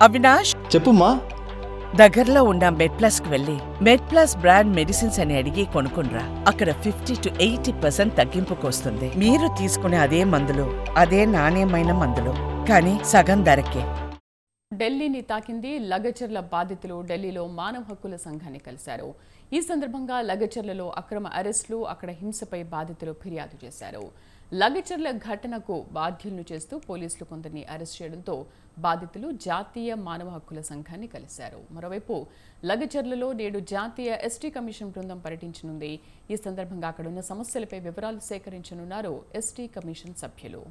అవినాష్, చెప్పుమా. దగ్గరలో ఉన్న మెడ్ప్లస్ కు వెళ్ళి మెడ్ప్లస్ బ్రాండ్ మెడిసిన్స్ అని అడిగి కొనుక్కునరా. అక్కడ 50 to 80% తగ్గింపుకు వస్తుంది. మీరు తీసుకునే అదే మందులు, అదే నాణ్యమైన మందులు, కానీ సగం ధరకే. ఢిల్లీని తాకింది. లగచర్ల బాధితులు ఢిల్లీలో మానవ హక్కుల సంఘాన్ని కలిశారు. ఈ సందర్భంగా లగచర్లలో అక్రమ అరెస్టులు, అక్కడ హింసపై బాధితులు ఫిర్యాదు చేశారు. లగచర్ల ఘటనకు బాధ్యులను చేస్తూ పోలీసులు కొందరిని అరెస్ట్ చేయడంతో బాధితులు జాతీయ మానవ హక్కుల సంఘాన్ని కలిశారు. మరోవైపు లగచర్లలో నేడు జాతీయ ఎస్టీ కమిషన్ బృందం పర్యటించనుంది. ఈ సందర్భంగా అక్కడున్న సమస్యలపై వివరాలు సేకరించనున్నారు ఎస్టీ కమిషన్ సభ్యులు.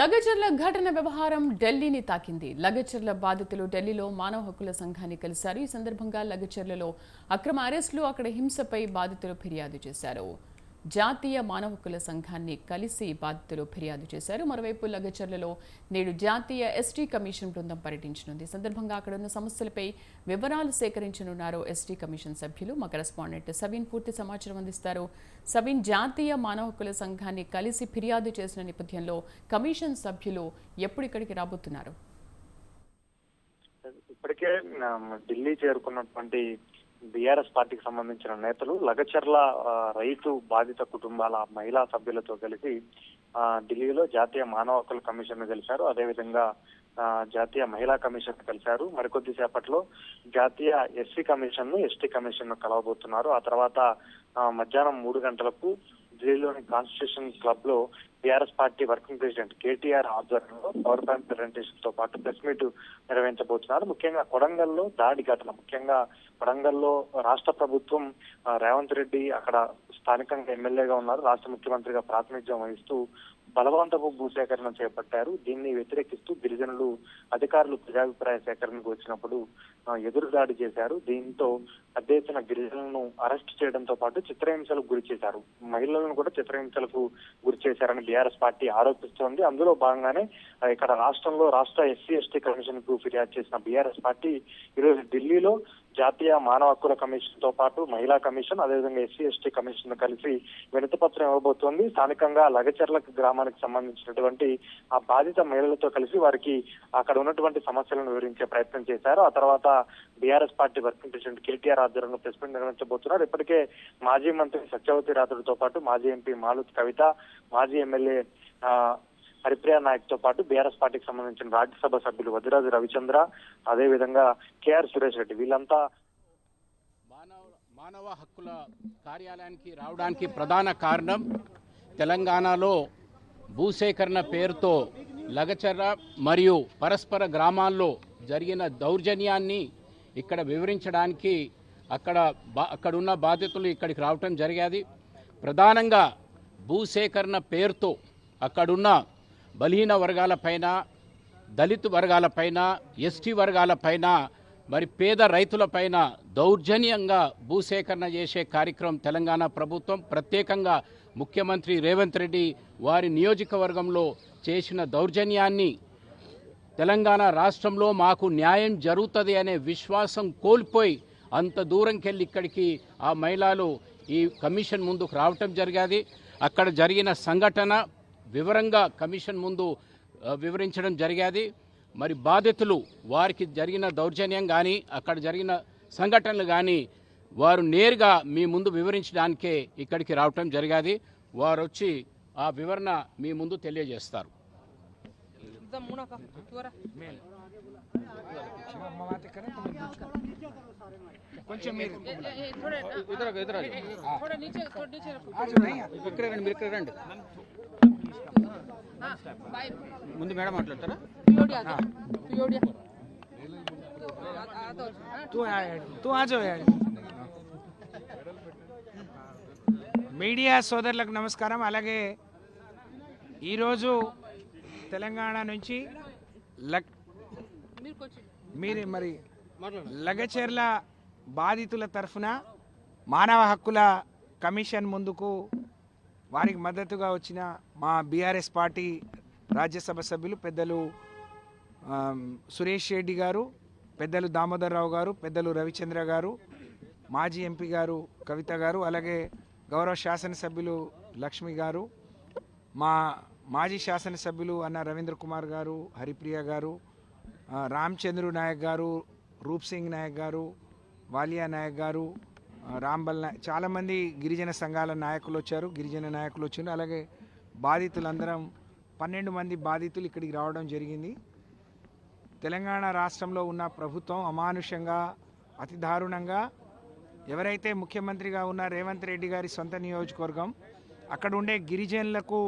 లగచర్ల ఘటన వ్యవహారం ఢిల్లీని తాకింది. లగచర్ల బాధితులు ఢిల్లీలో మానవ హక్కుల సంఘాన్ని కలిశారు. ఈ సందర్భంగా లగచర్లలో అక్రమ అరెస్టులు, అక్కడ హింసపై బాధితులు ఫిర్యాదు చేశారు. జాతీయ మానవ హక్కుల సంఘాన్ని కలిసి బాధితులు ఫిర్యాదు చేశారు. మరోవైపు లగచర్లలో నేడు జాతీయ ఎస్టీ కమిషన్ బృందం పర్యటించనుంది. ఈ సందర్భంగా అక్కడున్న సమస్యలపై వివరాలు సేకరించనున్నారు ఎస్టీ కమిషన్ సభ్యులు. మా కరెస్పాండెంట్ సబీన్ పూర్తి సమాచారం అందిస్తారు. సబీన్, జాతీయ మానవ హక్కుల సంఘాన్ని కలిసి ఫిర్యాదు చేసిన నేపథ్యంలో కమిషన్ సభ్యులు ఎప్పుడు ఇక్కడికి రాబోతున్నారు? ఇప్పటికే ఢిల్లీ చేరుకున్నటువంటి బీఆర్ఎస్ పార్టీకి సంబంధించిన నేతలు లగచర్ల రైతు బాధిత కుటుంబాల మహిళా సభ్యులతో కలిసి ఢిల్లీలో జాతీయ మానవ హక్కుల కమిషన్ ను కలిశారు. అదేవిధంగా జాతీయ మహిళా కమిషన్ కలిశారు. మరికొద్ది సేపట్లో జాతీయ ఎస్సీ కమిషన్ ను, ఎస్టీ కమిషన్ ను కలవబోతున్నారు. ఆ తర్వాత మధ్యాహ్నం 3 గంటలకు ఢిల్లీలోని కాన్స్టిట్యూషన్ క్లబ్ లో TRS party working president KTR ఆధ్వర్యంలో పవర్ పాయింట్ ప్రెజెంటేషన్ తో పాటు ప్రెస్ మీట్ నిర్వహించబోతున్నారు. ముఖ్యంగా కొడంగల్లో దాడి ఘటన, ముఖ్యంగా కొడంగల్లో రాష్ట్ర ప్రభుత్వం రేవంత్ రెడ్డి అక్కడ స్థానికంగా ఎమ్మెల్యేగా ఉన్నారు, రాష్ట్ర ముఖ్యమంత్రిగా ప్రాతినిధ్యం వహిస్తూ బలవంతపు భూసేకరణ చేపట్టారు. దీన్ని వ్యతిరేకిస్తూ గిరిజనులు అధికారులు ప్రజాభిప్రాయ సేకరణకు వచ్చినప్పుడు ఎదురుదాడి చేశారు. దీంతో పెద్ద ఎత్తున గిరిజనులను అరెస్ట్ చేయడంతో పాటు చిత్రహింసలకు గురి చేశారు. మహిళలను కూడా చిత్రహింసలకు గురి చేశారని బీఆర్ఎస్ పార్టీ ఆరోపిస్తోంది. అందులో భాగంగానే ఇక్కడ రాష్ట్రంలో రాష్ట్ర ఎస్సీ ఎస్టీ కమిషన్ కు ఫిర్యాదు చేసిన బీఆర్ఎస్ పార్టీ ఈరోజు ఢిల్లీలో జాతీయ మానవ హక్కుల కమిషన్ తో పాటు మహిళా కమిషన్, అదేవిధంగా ఎస్సీ ఎస్టీ కమిషన్ కలిసి వినతి పత్రం ఇవ్వబోతోంది. స్థానికంగా లగచర్ల గ్రామానికి సంబంధించినటువంటి ఆ బాధిత మహిళలతో కలిసి వారికి అక్కడ ఉన్నటువంటి సమస్యలను వివరించే ప్రయత్నం చేశారు. ఆ తర్వాత BRS party working president KTR ఆధ్వర్యంలో ప్రెస్ మీట్ నిర్వహించబోతున్నారు. ఇప్పటికే మాజీ మంత్రి సత్యవతి రాథోడ్తో పాటు మాజీ ఎంపీ మాలుత్ కవిత, మాజీ ఎమ్మెల్యే హరిప్రియా నాయక్ తో పాటు బీఆర్ఎస్ పార్టీకి సంబంధించిన రాజ్యసభ సభ్యులు వదిరాజు రవిచంద్ర, అదేవిధంగా కేఆర్ సురేష్ రెడ్డి, వీళ్ళంతా మానవ హక్కుల కార్యాలయానికి రావడానికి ప్రధాన కారణం తెలంగాణలో భూసేకరణ పేరుతో లగచర్ల మరియు పరస్పర గ్రామాల్లో జరిగిన దౌర్జన్యాన్ని ఇక్కడ వివరించడానికి అక్కడున్న బాధితులు ఇక్కడికి రావటం జరిగేది. ప్రధానంగా భూసేకరణ పేరుతో అక్కడున్న బలహీన వర్గాలపైన, దళిత వర్గాలపైన, ఎస్టీ వర్గాలపైన, మరి పేద రైతులపైన దౌర్జన్యంగా భూసేకరణ చేసే కార్యక్రమం తెలంగాణ ప్రభుత్వం, ప్రత్యేకంగా ముఖ్యమంత్రి రేవంత్ రెడ్డి వారి నియోజకవర్గంలో చేసిన దౌర్జన్యాన్ని తెలంగాణ రాష్ట్రంలో మాకు న్యాయం జరుగుతుంది అనే విశ్వాసం కోల్పోయి అంత దూరంకెళ్ళి ఇక్కడికి ఆ మహిళలు ఈ కమిషన్ ముందుకు రావటం జరిగేది. అక్కడ జరిగిన సంఘటన వివరంగా కమిషన్ ముందు వివరించడం జరిగేది. మరి బాధితులు వారికి జరిగిన దౌర్జన్యం కానీ, అక్కడ జరిగిన సంఘటనలు కానీ వారు నేరుగా మీ ముందు వివరించడానికే ఇక్కడికి రావటం జరిగేది. వారు వచ్చి ఆ వివరణ మీ ముందు తెలియజేస్తారు. కొంచెం మీరు రండి. ముందు మేడం మాట్లాడతారా? तू आ जाओ यार. మీడియా సోదరులకు నమస్కారం. అలాగే ఈరోజు తెలంగాణ నుంచి మీరు మరి లగచెర్ల బాధితుల తరఫున మానవ హక్కుల కమిషన్ ముందుకు వారికి మద్దతుగా వచ్చిన మా బీఆర్ఎస్ పార్టీ రాజ్యసభ సభ్యులు పెద్దలు సురేష్ రెడ్డి గారు, పెద్దలు దామోదర్ రావు గారు, పెద్దలు రవిచంద్ర గారు, మాజీ ఎంపీ గారు కవిత గారు, అలాగే గౌరవ శాసనసభ్యులు లక్ష్మి గారు, మా మాజీ శాసనసభ్యులు అన్న రవీంద్ర కుమార్ గారు, హరిప్రియ గారు, రామచంద్రు నాయక్ గారు, రూప్ సింగ్ నాయక్ గారు, వాలియా నాయక్ గారు, రాంబల్ నాయక్, చాలామంది గిరిజన సంఘాల నాయకులు వచ్చారు, గిరిజన నాయకులు వచ్చారు. అలాగే బాధితులందరం 12 మంది బాధితులు ఇక్కడికి రావడం జరిగింది. తెలంగాణ రాష్ట్రంలో ఉన్న ప్రభుత్వం అమానుషంగా, అతి దారుణంగా ఎవరైతే ముఖ్యమంత్రిగా ఉన్న రేవంత్ రెడ్డి గారి సొంత నియోజకవర్గం, అక్కడ ఉండే గిరిజనులకు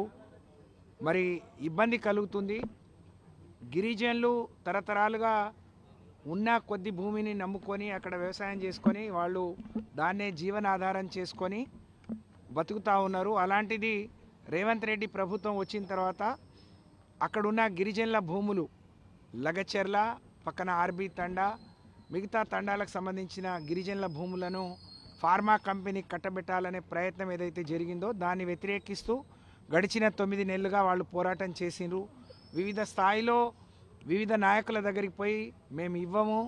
మరి ఇబ్బంది కలుగుతుంది. గిరిజనులు తరతరాలుగా ఉన్న కొద్ది భూమిని నమ్ముకొని అక్కడ వ్యవసాయం చేసుకొని వాళ్ళు దాన్నే జీవనాధారం చేసుకొని బతుకుతూ ఉన్నారు. అలాంటిది రేవంత్ రెడ్డి ప్రభుత్వం వచ్చిన తర్వాత అక్కడున్న గిరిజనుల భూములు లగచెర్ల పక్కన ఆర్బీ తండా, మిగతా తండాలకు సంబంధించిన గిరిజనుల భూములను ఫార్మా కంపెనీకి కట్టబెట్టాలనే ప్రయత్నం ఏదైతే జరిగిందో దాన్ని వ్యతిరేకిస్తూ గడిచిన 9 నెలలుగా వాళ్ళు పోరాటం చేసిండ్రు. వివిధ స్థాయిలో వివిధ నాయకుల దగ్గరికి పోయి మేము ఇవ్వము,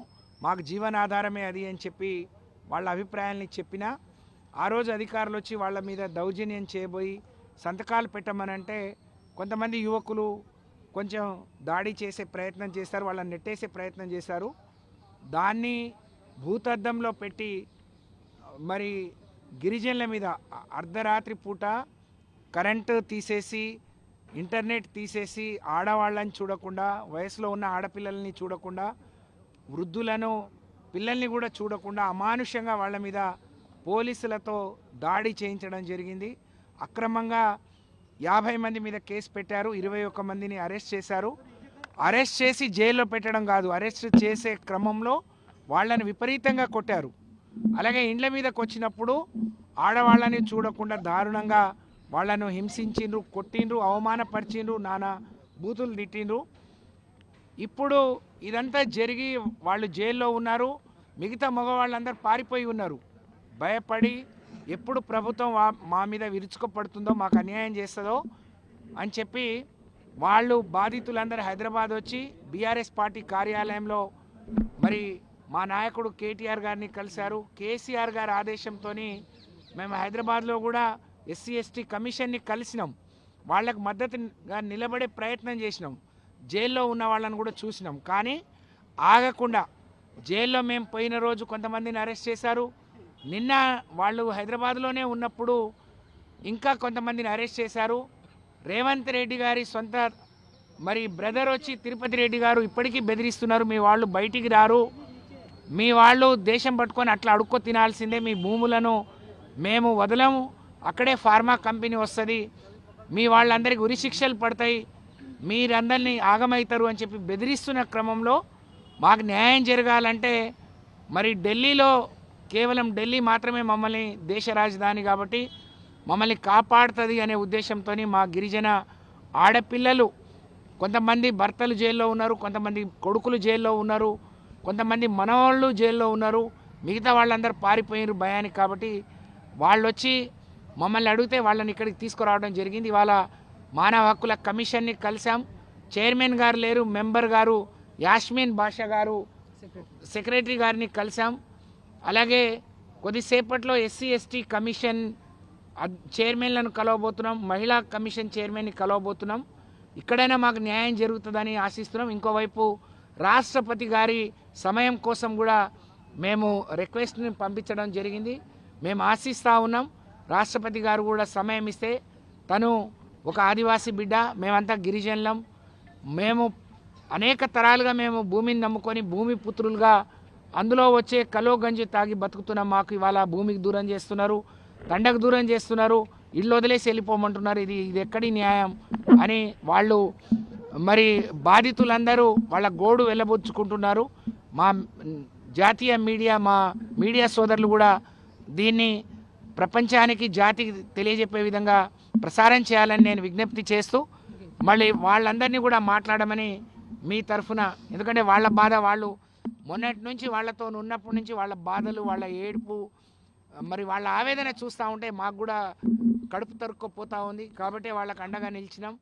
మాకు జీవనాధారమే అది అని చెప్పి వాళ్ళ అభిప్రాయాల్ని చెప్పినా ఆ రోజు అధికారులు వచ్చి వాళ్ళ మీద దౌర్జన్యం చేయబోయి సంతకాలు పెట్టమనంటే కొంతమంది యువకులు కొంచెం దాడి చేసే ప్రయత్నం చేస్తారు, వాళ్ళని నెట్టేసే ప్రయత్నం చేశారు. దాన్ని భూతద్దంలో పెట్టి మరి గిరిజనుల మీద అర్ధరాత్రి పూట కరెంటు తీసేసి, ఇంటర్నెట్ తీసేసి, ఆడవాళ్ళని చూడకుండా, వయసులో ఉన్న ఆడపిల్లల్ని చూడకుండా, వృద్ధులను పిల్లల్ని కూడా చూడకుండా అమానుషంగా వాళ్ళ మీద పోలీసులతో దాడి చేయించడం జరిగింది. అక్రమంగా 50 మంది మీద కేసు పెట్టారు, 21 మందిని అరెస్ట్ చేశారు. అరెస్ట్ చేసి జైల్లో పెట్టడం కాదు, అరెస్ట్ చేసే క్రమంలో వాళ్ళని విపరీతంగా కొట్టారు. అలాగే ఇండ్ల మీదకి వచ్చినప్పుడు ఆడవాళ్ళని చూడకుండా దారుణంగా వాళ్ళను హింసించిండ్రు, కొట్టిండ్రు, అవమానపరిచిండ్రు, నానా బూతులు తిట్టిండ్రు. ఇప్పుడు ఇదంతా జరిగి వాళ్ళు జైల్లో ఉన్నారు. మిగతా మగవాళ్ళందరూ పారిపోయి ఉన్నారు భయపడి. ఎప్పుడు ప్రభుత్వం మా మీద విరుచుకుపడుతుందో, మాకు అన్యాయం చేస్తుందో అని చెప్పి వాళ్ళు బాధితులందరూ హైదరాబాద్ వచ్చి బీఆర్ఎస్ పార్టీ కార్యాలయంలో మరి మా నాయకుడు కేటీఆర్ గారిని కలిశారు. కేసీఆర్ గారి ఆదేశంతో మేము హైదరాబాద్లో కూడా ఎస్సీ ఎస్టీ కమిషన్ని కలిసినాం, వాళ్ళకు మద్దతుగా నిలబడే ప్రయత్నం చేసినాం. జైల్లో ఉన్న వాళ్ళని కూడా చూసినాం. కానీ ఆగకుండా జైల్లో మేము పోయిన రోజు కొంతమందిని అరెస్ట్ చేశారు. నిన్న వాళ్ళు హైదరాబాద్లోనే ఉన్నప్పుడు ఇంకా కొంతమందిని అరెస్ట్ చేశారు. రేవంత్ రెడ్డి గారి సొంత మరి బ్రదర్ వచ్చి తిరుపతి రెడ్డి గారు ఇప్పటికీ బెదిరిస్తున్నారు, మీ వాళ్ళు బయటికి రారు, మీ వాళ్ళు దేశం పట్టుకొని అట్లా అడుక్కో తినాల్సిందే, మీ భూములను మేము వదలము, అక్కడే ఫార్మా కంపెనీ వస్తుంది, మీ వాళ్ళందరికీ ఉరిశిక్షలు పడతాయి, మీరందరినీ ఆగమవుతారు అని చెప్పి బెదిరిస్తున్న క్రమంలో మాకు న్యాయం జరగాలంటే మరి ఢిల్లీలో కేవలం ఢిల్లీ మాత్రమే మమ్మల్ని దేశ రాజధాని కాబట్టి మమ్మల్ని కాపాడుతుంది అనే ఉద్దేశంతో మా గిరిజన ఆడపిల్లలు, కొంతమంది భర్తలు జైల్లో ఉన్నారు, కొంతమంది కొడుకులు జైల్లో ఉన్నారు, కొంతమంది మనవాళ్ళు జైల్లో ఉన్నారు, మిగతా వాళ్ళందరూ పారిపోయారు భయానికి. కాబట్టి వాళ్ళు వచ్చి మమ్మల్ని అడిగితే వాళ్ళని ఇక్కడికి తీసుకురావడం జరిగింది. ఇవాళ మానవ హక్కుల కమిషన్ని కలిసాం. చైర్మన్ గారు లేరు, మెంబర్ గారు యాస్మిన్ బాషా గారు సెక్రటరీ గారిని కలిసాం. అలాగే కొద్దిసేపట్లో ఎస్సీ ఎస్టీ కమిషన్ చైర్మన్లను కలవబోతున్నాం, మహిళా కమిషన్ చైర్మన్ని కలవబోతున్నాం. ఇక్కడైనా మాకు న్యాయం జరుగుతుందని ఆశిస్తున్నాం. ఇంకోవైపు రాష్ట్రపతి గారి సమయం కోసం కూడా మేము రిక్వెస్ట్ని పంపించడం జరిగింది. మేము ఆశిస్తూ ఉన్నాం రాష్ట్రపతి గారు కూడా సమయం ఇస్తే. తను ఒక ఆదివాసీ బిడ్డ, మేమంతా గిరిజనులం, మేము అనేక తరాలుగా మేము భూమిని నమ్ముకొని భూమి పుత్రులుగా అందులో వచ్చే కలో గంజి తాగి బతుకుతున్నాం. మాకు ఇవాళ భూమికి దూరం చేస్తున్నారు, తండకు దూరం చేస్తున్నారు, ఇల్లు వదిలేసి వెళ్ళిపోమంటున్నారు. ఇది ఎక్కడి న్యాయం అని వాళ్ళు మరి బాధితులందరూ వాళ్ళ గోడు వెళ్ళబుచ్చుకుంటున్నారు. మా జాతీయ మీడియా, మా మీడియా సోదరులు కూడా దీన్ని ప్రపంచానికి జాతికి తెలియజెప్పే విధంగా ప్రసారం చేయాలని నేను విజ్ఞప్తి చేస్తూ మళ్ళీ వాళ్ళందరినీ కూడా మాట్లాడమని మీ తరఫున, ఎందుకంటే వాళ్ళ బాధ వాళ్ళు మొన్నటి నుంచి వాళ్ళతో ఉన్నప్పటి నుంచి వాళ్ళ బాధలు, వాళ్ళ ఏడుపు, మరి వాళ్ళ ఆవేదన చూస్తూ ఉంటే మాకు కూడా కడుపు తరుక్కుపోతూ ఉంది. కాబట్టి వాళ్ళకు అండగా నిలిచినాం.